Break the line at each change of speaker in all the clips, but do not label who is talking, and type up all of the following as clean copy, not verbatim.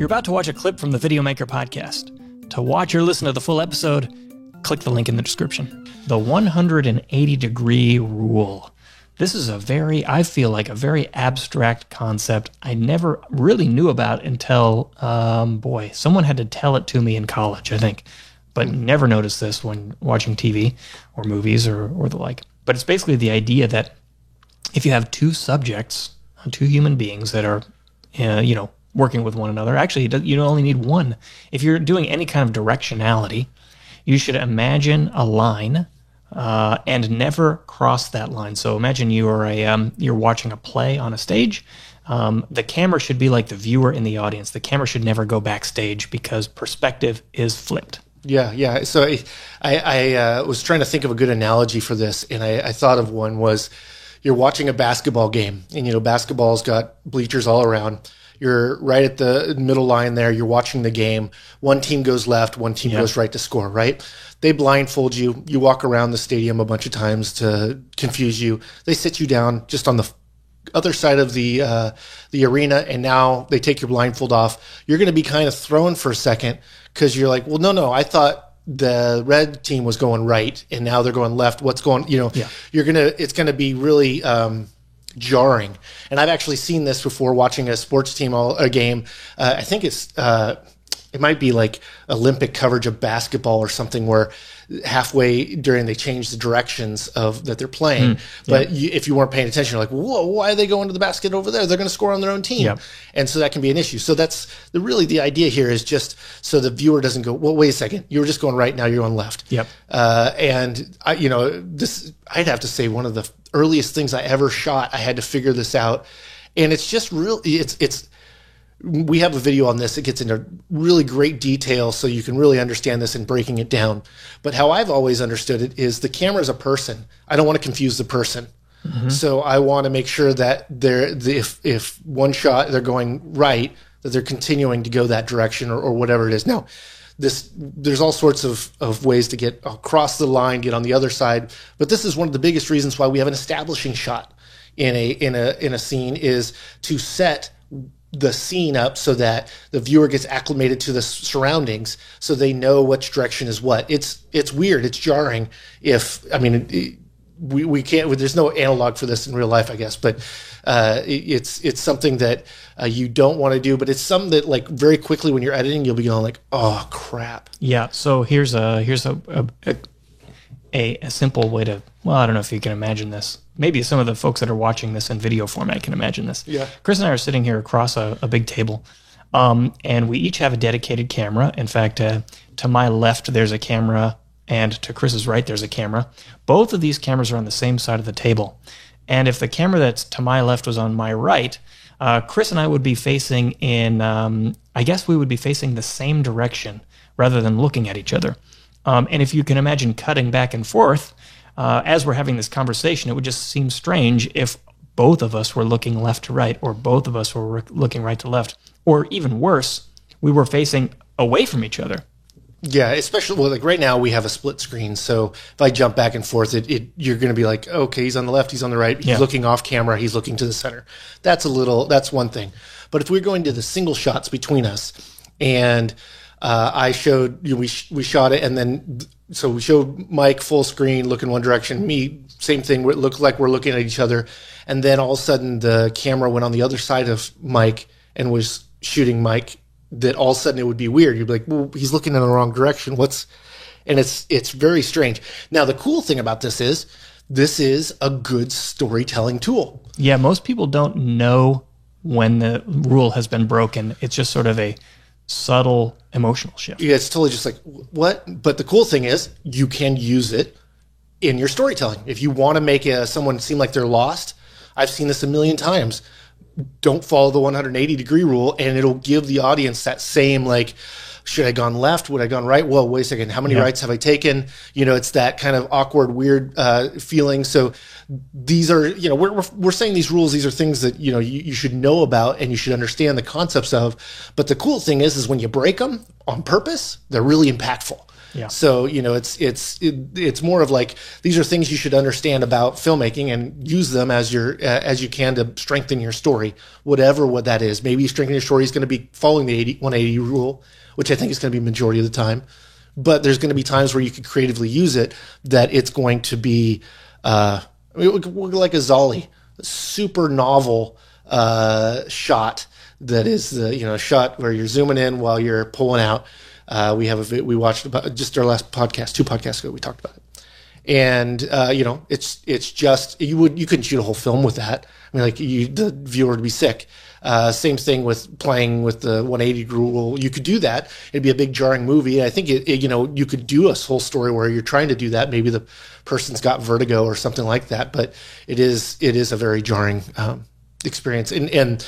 You're about to watch a clip from the Videomaker podcast. To watch or listen to the full episode, click the link in the description. The 180-degree rule. This is I feel like a very abstract concept I never really knew about until, someone had to tell it to me in college, I think. But never noticed this when watching TV or movies or the like. But it's basically the idea that if you have two subjects, two human beings that are, working with one another, actually, you only need one. If you're doing any kind of directionality, you should imagine a line and never cross that line. So imagine you're watching a play on a stage. The camera should be like the viewer in the audience. The camera should never go backstage because perspective is flipped.
Yeah. So I was trying to think of a good analogy for this, and I thought of one was you're watching a basketball game, and basketball's got bleachers all around. You're right at the middle line there. You're watching the game. One team goes left, one team goes right to score, right? They blindfold you. You walk around the stadium a bunch of times to confuse you. They sit you down just on the other side of the arena, and now they take your blindfold off. You're going to be kind of thrown for a second because you're like, well, no, I thought the red team was going right, and now they're going left. What's going, it's going to be really jarring. And I've actually seen this before watching a sports team a game. I think it might be like Olympic coverage of basketball or something where halfway during they change the directions of that they're playing. But if you weren't paying attention, you're like, whoa, why are they going to the basket over there? They're going to score on their own team. Yep. And so that can be an issue. So that's the idea here is just so the viewer doesn't go, well, wait a second, you were just going right, now you're going left. Yep. And I'd have to say one of the earliest things I ever shot, I had to figure this out. And it's just we have a video on this. It gets into really great detail so you can really understand this and breaking it down. But how I've always understood it is the camera is a person. I don't want to confuse the person. Mm-hmm. So I want to make sure that if one shot they're going right, that they're continuing to go that direction or whatever it is. Now, there's all sorts of ways to get across the line, get on the other side. But this is one of the biggest reasons why we have an establishing shot in a scene is to set the scene up so that the viewer gets acclimated to the surroundings so they know which direction is what. It's weird. It's jarring. We can't, there's no analog for this in real life, I guess, but it's something that you don't want to do, but it's something that like very quickly when you're editing, you'll be going like, oh crap.
Yeah. So here's a simple way to, I don't know if you can imagine this. Maybe some of the folks that are watching this in video format can imagine this. Yeah. Chris and I are sitting here across a big table, and we each have a dedicated camera. In fact, to my left, there's a camera, and to Chris's right, there's a camera. Both of these cameras are on the same side of the table. And if the camera that's to my left was on my right, Chris and I would be facing we would be facing the same direction rather than looking at each other. And if you can imagine cutting back and forth, as we're having this conversation, it would just seem strange if both of us were looking left to right or both of us were looking right to left. Or even worse, we were facing away from each other.
Yeah, especially like right now we have a split screen. So if I jump back and forth, you're going to be like, okay, he's on the left, he's on the right. He's looking off camera, he's looking to the center. That's one thing. But if we're going to the single shots between us and I showed we shot it, and then so we showed Mike full screen, looking one direction. Me, same thing. It looked like we're looking at each other, and then all of a sudden the camera went on the other side of Mike and was shooting Mike. That all of a sudden it would be weird. You'd be like, well, he's looking in the wrong direction. And it's very strange. Now the cool thing about this is a good storytelling tool.
Yeah, most people don't know when the rule has been broken. It's just sort of a subtle emotional shift.
Yeah, it's totally just like, what? But the cool thing is you can use it in your storytelling. If you want to make someone seem like they're lost, I've seen this a million times. Don't follow the 180-degree rule, and it'll give the audience that same, like, should I have gone left? Would I have gone right? Well, wait a second. How many rights have I taken? It's that kind of awkward, weird feeling. So these are, we're saying these rules. These are things that, you should know about and you should understand the concepts of. But the cool thing is when you break them on purpose, they're really impactful.
Yeah.
So, it's more of like, these are things you should understand about filmmaking and use them as you can to strengthen your story, whatever what that is. Maybe strengthening your story is going to be following the 180 rule, which I think is going to be majority of the time. But there's going to be times where you could creatively use it that it's going to be, like a Zolly, a super novel shot that is the shot where you're zooming in while you're pulling out. We watched about just our last podcast, 2 podcasts ago, we talked about it. And it's just you couldn't shoot a whole film with that. I mean, like the viewer would be sick. Same thing with playing with the 180 rule. You could do that. It'd be a big jarring movie. I think you could do a whole story where you're trying to do that. Maybe the person's got vertigo or something like that. But it is a very jarring experience. And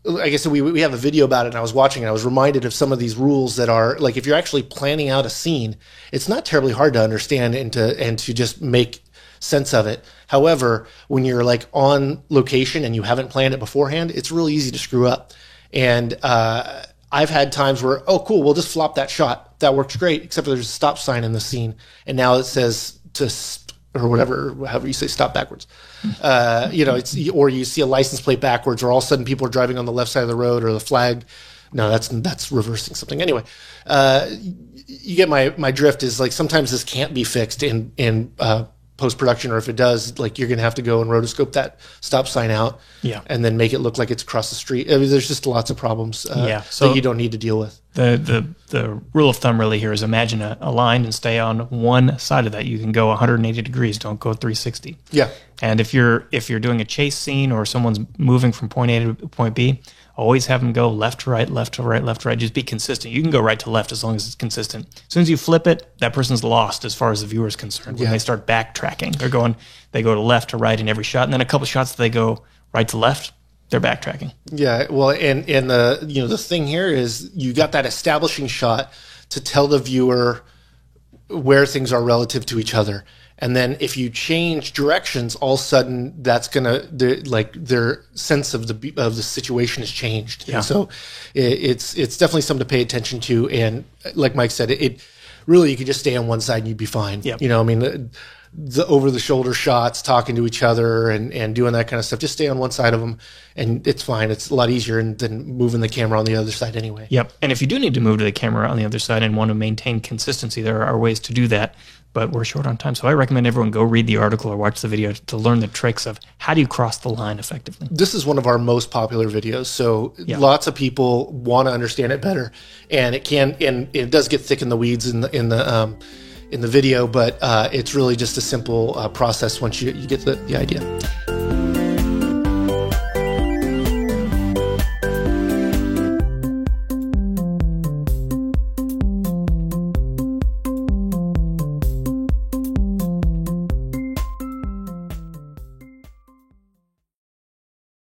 like I said, we have a video about it, and I was watching it. I was reminded of some of these rules that are like, if you're actually planning out a scene, it's not terribly hard to understand and to just make sense of it. However, when you're like on location and you haven't planned it beforehand, it's really easy to screw up. And I've had times where, oh, cool, we'll just flop that shot. That works great, except for there's a stop sign in the scene, and now it says or whatever, however you say, stop backwards. Or you see a license plate backwards, or all of a sudden people are driving on the left side of the road, or the flag. No, that's reversing something. Anyway, you get my drift. Is like sometimes this can't be fixed in post-production, or if it does, like you're going to have to go and rotoscope that stop sign out, and then make it look like it's across the street. I mean, there's just lots of problems that you don't need to deal with.
The rule of thumb really here is imagine a line and stay on one side of that. You can go 180 degrees, don't go 360.
Yeah.
And if you're doing a chase scene or someone's moving from point A to point B, always have them go left to right, left to right, left to right. Just be consistent. You can go right to left as long as it's consistent. As soon as you flip it, that person's lost as far as the viewer is concerned. When they start backtracking, they go to left to right in every shot, and then a couple shots they go right to left, they're backtracking.
Yeah, well, and the thing here is you got that establishing shot to tell the viewer where things are relative to each other. And then if you change directions, all of a sudden that's their sense of the situation has changed.
Yeah.
And so it's definitely something to pay attention to. And like Mike said, it really, you could just stay on one side and you'd be fine.
Yep.
I mean, the over the shoulder shots, talking to each other and doing that kind of stuff, just stay on one side of them and it's fine. It's a lot easier than moving the camera on the other side anyway.
Yep. And if you do need to move to the camera on the other side and want to maintain consistency, there are ways to do that. But we're short on time, so I recommend everyone go read the article or watch the video to learn the tricks of how do you cross the line effectively.
This is one of our most popular videos, so lots of people want to understand it better, and it does get thick in the weeds in the video, but it's really just a simple process once you get the idea.